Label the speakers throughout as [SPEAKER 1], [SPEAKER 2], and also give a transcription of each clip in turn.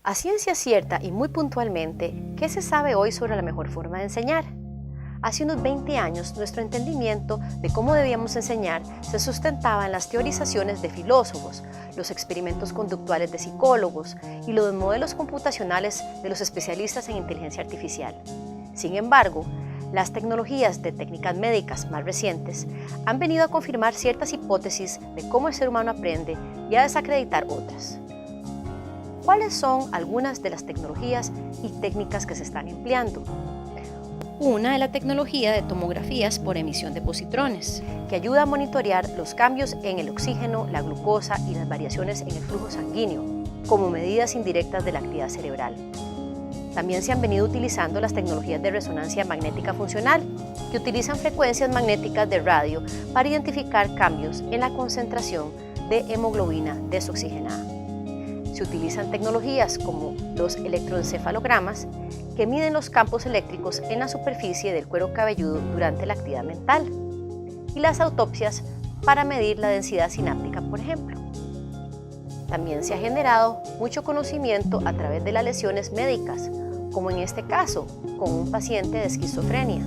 [SPEAKER 1] A ciencia cierta y muy puntualmente, ¿qué se sabe hoy sobre la mejor forma de enseñar? Hace unos 20 años, nuestro entendimiento de cómo debíamos enseñar se sustentaba en las teorizaciones de filósofos, los experimentos conductuales de psicólogos y los modelos computacionales de los especialistas en inteligencia artificial. Sin embargo, las tecnologías de técnicas médicas más recientes han venido a confirmar ciertas hipótesis de cómo el ser humano aprende y a desacreditar otras. ¿Cuáles son algunas de las tecnologías y técnicas que se están empleando? Una es la tecnología de tomografías por emisión de positrones, que ayuda a monitorear los cambios en el oxígeno, la glucosa y las variaciones en el flujo sanguíneo, como medidas indirectas de la actividad cerebral. También se han venido utilizando las tecnologías de resonancia magnética funcional, que utilizan frecuencias magnéticas de radio para identificar cambios en la concentración de hemoglobina desoxigenada. Se utilizan tecnologías como los electroencefalogramas, que miden los campos eléctricos en la superficie del cuero cabelludo durante la actividad mental, y las autopsias para medir la densidad sináptica, por ejemplo. También se ha generado mucho conocimiento a través de las lesiones médicas, como en este caso, con un paciente de esquizofrenia,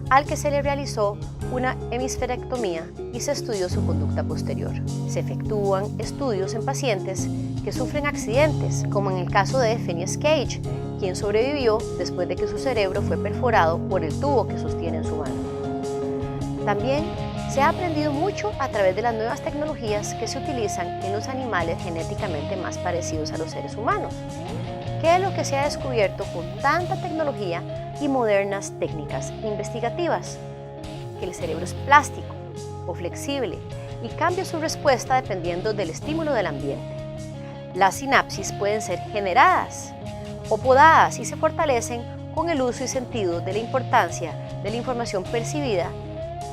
[SPEAKER 1] al que se le realizó una hemisferectomía y se estudió su conducta posterior. Se efectúan estudios en pacientes que sufren accidentes, como en el caso de Phineas Cage, quien sobrevivió después de que su cerebro fue perforado por el tubo que sostiene en su mano. También se ha aprendido mucho a través de las nuevas tecnologías que se utilizan en los animales genéticamente más parecidos a los seres humanos. ¿Qué es lo que se ha descubierto con tanta tecnología y modernas técnicas investigativas? Que el cerebro es plástico o flexible y cambia su respuesta dependiendo del estímulo del ambiente. Las sinapsis pueden ser generadas o podadas y se fortalecen con el uso y sentido de la importancia de la información percibida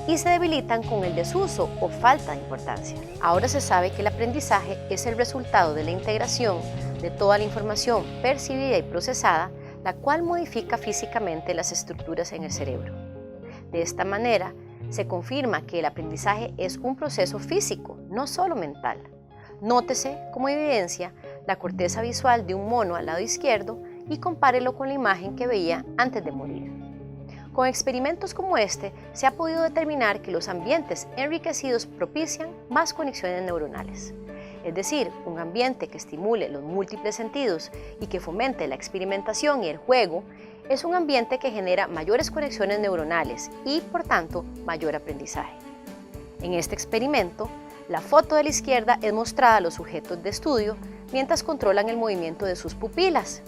[SPEAKER 1] y se debilitan con el desuso o falta de importancia. Ahora se sabe que el aprendizaje es el resultado de la integración de toda la información percibida y procesada, la cual modifica físicamente las estructuras en el cerebro. De esta manera, se confirma que el aprendizaje es un proceso físico, no solo mental. Nótese como evidencia la corteza visual de un mono al lado izquierdo y compárelo con la imagen que veía antes de morir. Con experimentos como este, se ha podido determinar que los ambientes enriquecidos propician más conexiones neuronales. Es decir, un ambiente que estimule los múltiples sentidos y que fomente la experimentación y el juego es un ambiente que genera mayores conexiones neuronales y, por tanto, mayor aprendizaje. En este experimento, la foto de la izquierda es mostrada a los sujetos de estudio mientras controlan el movimiento de sus pupilas.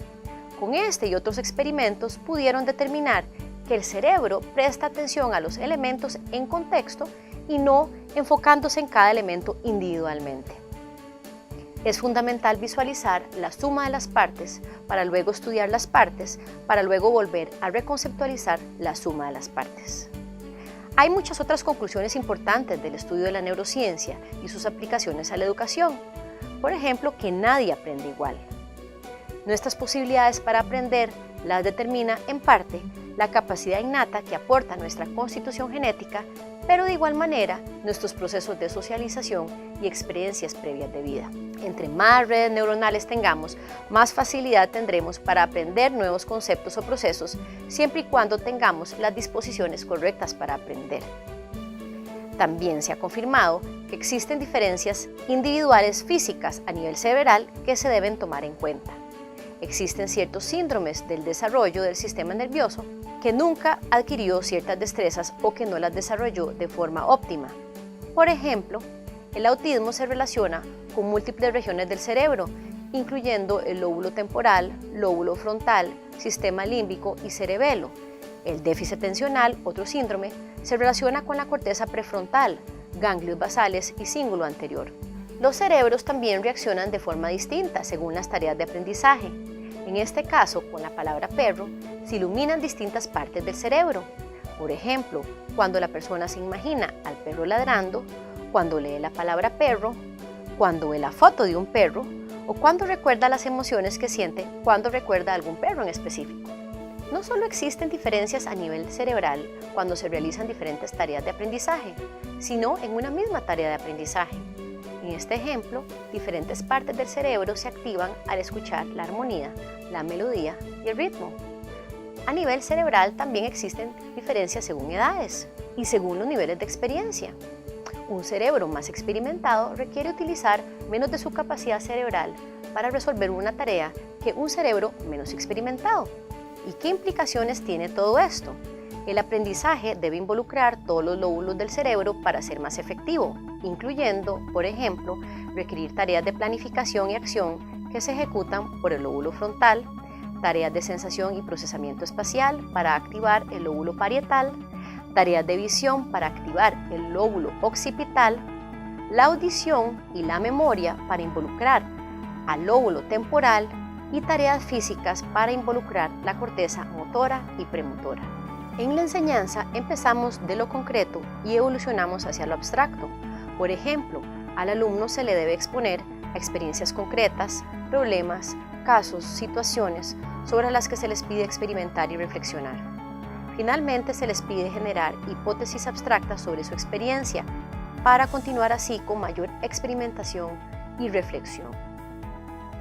[SPEAKER 1] Con este y otros experimentos pudieron determinar que el cerebro presta atención a los elementos en contexto y no enfocándose en cada elemento individualmente. Es fundamental visualizar la suma de las partes para luego estudiar las partes, para luego volver a reconceptualizar la suma de las partes. Hay muchas otras conclusiones importantes del estudio de la neurociencia y sus aplicaciones a la educación. Por ejemplo, que nadie aprende igual. Nuestras posibilidades para aprender las determina, en parte, la capacidad innata que aporta nuestra constitución genética, pero de igual manera nuestros procesos de socialización y experiencias previas de vida. Entre más redes neuronales tengamos, más facilidad tendremos para aprender nuevos conceptos o procesos, siempre y cuando tengamos las disposiciones correctas para aprender. También se ha confirmado que existen diferencias individuales físicas a nivel cerebral que se deben tomar en cuenta. Existen ciertos síndromes del desarrollo del sistema nervioso que nunca adquirió ciertas destrezas o que no las desarrolló de forma óptima. Por ejemplo, el autismo se relaciona con múltiples regiones del cerebro, incluyendo el lóbulo temporal, lóbulo frontal, sistema límbico y cerebelo. El déficit atencional, otro síndrome, se relaciona con la corteza prefrontal, ganglios basales y cíngulo anterior. Los cerebros también reaccionan de forma distinta según las tareas de aprendizaje. En este caso, con la palabra perro, se iluminan distintas partes del cerebro. Por ejemplo, cuando la persona se imagina al perro ladrando, cuando lee la palabra perro, cuando ve la foto de un perro o cuando recuerda las emociones que siente cuando recuerda a algún perro en específico. No solo existen diferencias a nivel cerebral cuando se realizan diferentes tareas de aprendizaje, sino en una misma tarea de aprendizaje. En este ejemplo, diferentes partes del cerebro se activan al escuchar la armonía, la melodía y el ritmo. A nivel cerebral también existen diferencias según edades y según los niveles de experiencia. Un cerebro más experimentado requiere utilizar menos de su capacidad cerebral para resolver una tarea que un cerebro menos experimentado. ¿Y qué implicaciones tiene todo esto? El aprendizaje debe involucrar todos los lóbulos del cerebro para ser más efectivo, incluyendo, por ejemplo, requerir tareas de planificación y acción que se ejecutan por el lóbulo frontal, tareas de sensación y procesamiento espacial para activar el lóbulo parietal, tareas de visión para activar el lóbulo occipital, la audición y la memoria para involucrar al lóbulo temporal y tareas físicas para involucrar la corteza motora y premotora. En la enseñanza empezamos de lo concreto y evolucionamos hacia lo abstracto. Por ejemplo, al alumno se le debe exponer a experiencias concretas, problemas, casos, situaciones sobre las que se les pide experimentar y reflexionar. Finalmente, se les pide generar hipótesis abstractas sobre su experiencia para continuar así con mayor experimentación y reflexión.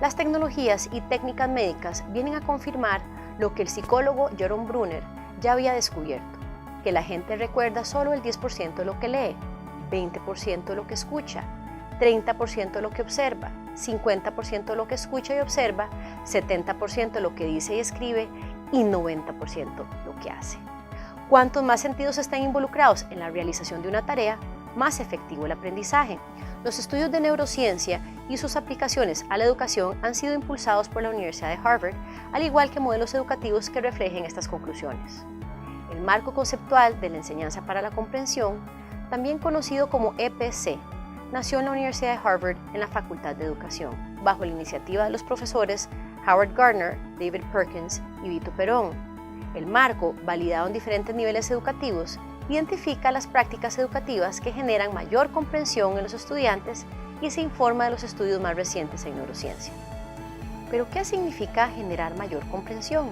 [SPEAKER 1] Las tecnologías y técnicas médicas vienen a confirmar lo que el psicólogo Jerome Bruner ya había descubierto, que la gente recuerda solo el 10% de lo que lee, 20% de lo que escucha, 30% de lo que observa, 50% de lo que escucha y observa, 70% de lo que dice y escribe y 90% lo que hace. Cuantos más sentidos estén involucrados en la realización de una tarea, más efectivo el aprendizaje. Los estudios de neurociencia y sus aplicaciones a la educación han sido impulsados por la Universidad de Harvard, al igual que modelos educativos que reflejen estas conclusiones. El marco conceptual de la enseñanza para la comprensión, también conocido como EPC, nació en la Universidad de Harvard en la Facultad de Educación, bajo la iniciativa de los profesores Howard Gardner, David Perkins y Vito Perón. El marco, validado en diferentes niveles educativos, identifica las prácticas educativas que generan mayor comprensión en los estudiantes y se informa de los estudios más recientes en neurociencia. ¿Pero qué significa generar mayor comprensión?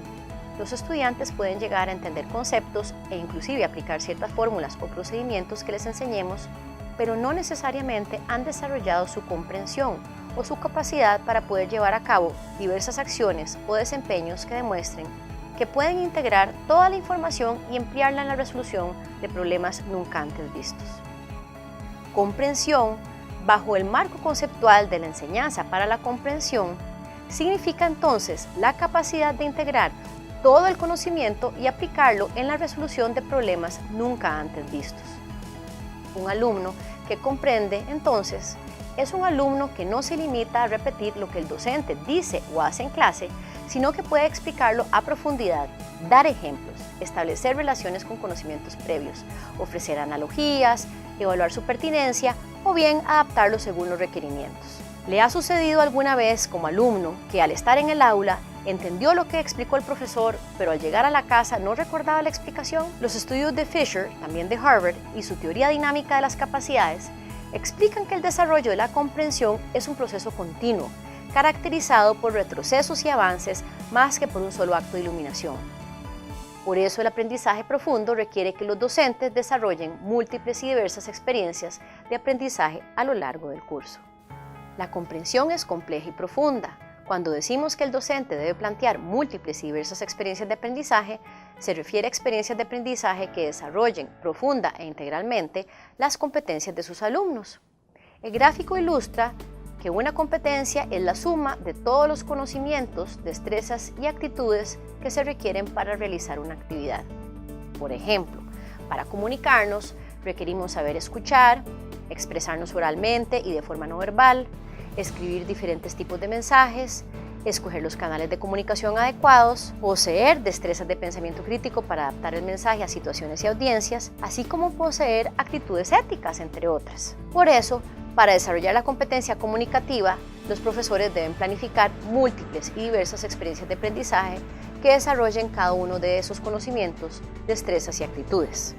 [SPEAKER 1] Los estudiantes pueden llegar a entender conceptos e inclusive aplicar ciertas fórmulas o procedimientos que les enseñemos, pero no necesariamente han desarrollado su comprensión o su capacidad para poder llevar a cabo diversas acciones o desempeños que demuestren que pueden integrar toda la información y emplearla en la resolución de problemas nunca antes vistos. Comprensión, bajo el marco conceptual de la enseñanza para la comprensión, significa entonces la capacidad de integrar todo el conocimiento y aplicarlo en la resolución de problemas nunca antes vistos. Un alumno que comprende, entonces, es un alumno que no se limita a repetir lo que el docente dice o hace en clase, sino que puede explicarlo a profundidad, dar ejemplos, establecer relaciones con conocimientos previos, ofrecer analogías, evaluar su pertinencia o bien adaptarlo según los requerimientos. ¿Le ha sucedido alguna vez como alumno que al estar en el aula entendió lo que explicó el profesor, pero al llegar a la casa no recordaba la explicación? Los estudios de Fisher, también de Harvard, y su teoría dinámica de las capacidades explican que el desarrollo de la comprensión es un proceso continuo, caracterizado por retrocesos y avances más que por un solo acto de iluminación. Por eso el aprendizaje profundo requiere que los docentes desarrollen múltiples y diversas experiencias de aprendizaje a lo largo del curso. La comprensión es compleja y profunda. Cuando decimos que el docente debe plantear múltiples y diversas experiencias de aprendizaje, se refiere a experiencias de aprendizaje que desarrollen profunda e integralmente las competencias de sus alumnos. El gráfico ilustra que una competencia es la suma de todos los conocimientos, destrezas y actitudes que se requieren para realizar una actividad. Por ejemplo, para comunicarnos requerimos saber escuchar, expresarnos oralmente y de forma no verbal, escribir diferentes tipos de mensajes, escoger los canales de comunicación adecuados, poseer destrezas de pensamiento crítico para adaptar el mensaje a situaciones y audiencias, así como poseer actitudes éticas, entre otras. Por eso, para desarrollar la competencia comunicativa, los profesores deben planificar múltiples y diversas experiencias de aprendizaje que desarrollen cada uno de esos conocimientos, destrezas y actitudes.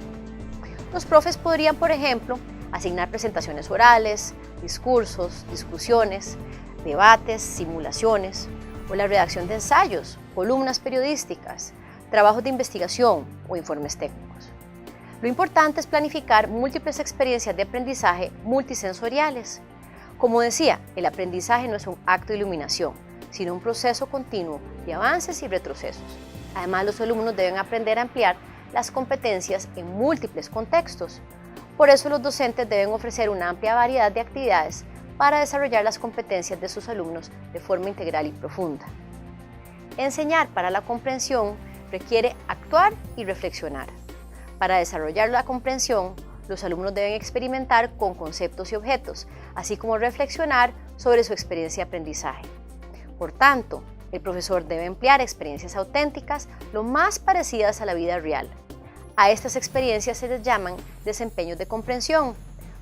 [SPEAKER 1] Los profes podrían, por ejemplo, asignar presentaciones orales, discursos, discusiones, debates, simulaciones o la redacción de ensayos, columnas periodísticas, trabajos de investigación o informes técnicos. Lo importante es planificar múltiples experiencias de aprendizaje multisensoriales. Como decía, el aprendizaje no es un acto de iluminación, sino un proceso continuo de avances y retrocesos. Además, los alumnos deben aprender a ampliar las competencias en múltiples contextos. Por eso, los docentes deben ofrecer una amplia variedad de actividades para desarrollar las competencias de sus alumnos de forma integral y profunda. Enseñar para la comprensión requiere actuar y reflexionar. Para desarrollar la comprensión, los alumnos deben experimentar con conceptos y objetos, así como reflexionar sobre su experiencia de aprendizaje. Por tanto, el profesor debe emplear experiencias auténticas lo más parecidas a la vida real. A estas experiencias se les llaman desempeños de comprensión,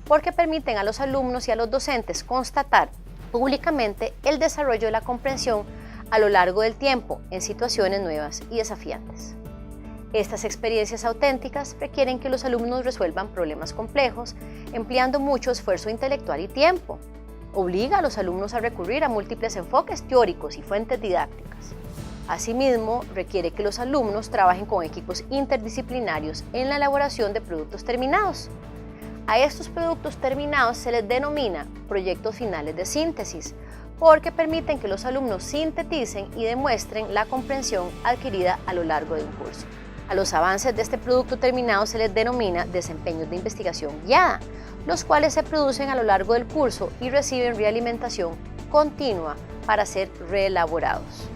[SPEAKER 1] porque permiten a los alumnos y a los docentes constatar públicamente el desarrollo de la comprensión a lo largo del tiempo en situaciones nuevas y desafiantes. Estas experiencias auténticas requieren que los alumnos resuelvan problemas complejos, empleando mucho esfuerzo intelectual y tiempo. Obliga a los alumnos a recurrir a múltiples enfoques teóricos y fuentes didácticas. Asimismo, requiere que los alumnos trabajen con equipos interdisciplinarios en la elaboración de productos terminados. A estos productos terminados se les denomina proyectos finales de síntesis, porque permiten que los alumnos sinteticen y demuestren la comprensión adquirida a lo largo de un curso. A los avances de este producto terminado se les denomina desempeños de investigación guiada, los cuales se producen a lo largo del curso y reciben realimentación continua para ser reelaborados.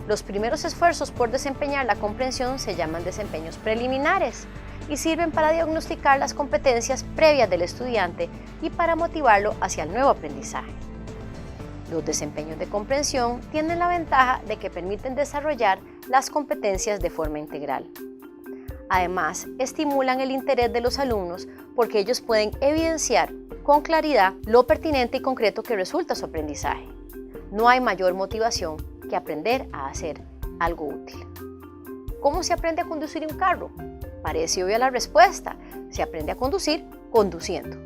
[SPEAKER 1] Los primeros esfuerzos por desempeñar la comprensión se llaman desempeños preliminares y sirven para diagnosticar las competencias previas del estudiante y para motivarlo hacia el nuevo aprendizaje. Los desempeños de comprensión tienen la ventaja de que permiten desarrollar las competencias de forma integral. Además, estimulan el interés de los alumnos porque ellos pueden evidenciar con claridad lo pertinente y concreto que resulta su aprendizaje. No hay mayor motivación que aprender a hacer algo útil. ¿Cómo se aprende a conducir un carro? Parece obvia la respuesta: se aprende a conducir conduciendo.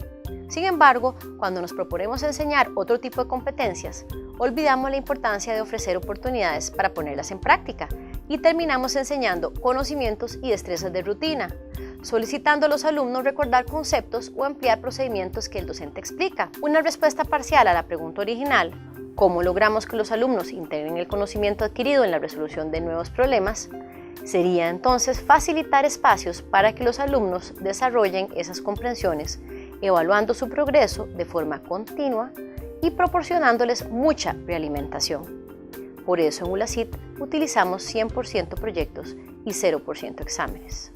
[SPEAKER 1] Sin embargo, cuando nos proponemos enseñar otro tipo de competencias, olvidamos la importancia de ofrecer oportunidades para ponerlas en práctica y terminamos enseñando conocimientos y destrezas de rutina, solicitando a los alumnos recordar conceptos o ampliar procedimientos que el docente explica. Una respuesta parcial a la pregunta original, ¿cómo logramos que los alumnos integren el conocimiento adquirido en la resolución de nuevos problemas?, sería entonces facilitar espacios para que los alumnos desarrollen esas comprensiones, evaluando su progreso de forma continua y proporcionándoles mucha realimentación. Por eso en ULACIT utilizamos 100% proyectos y 0% exámenes.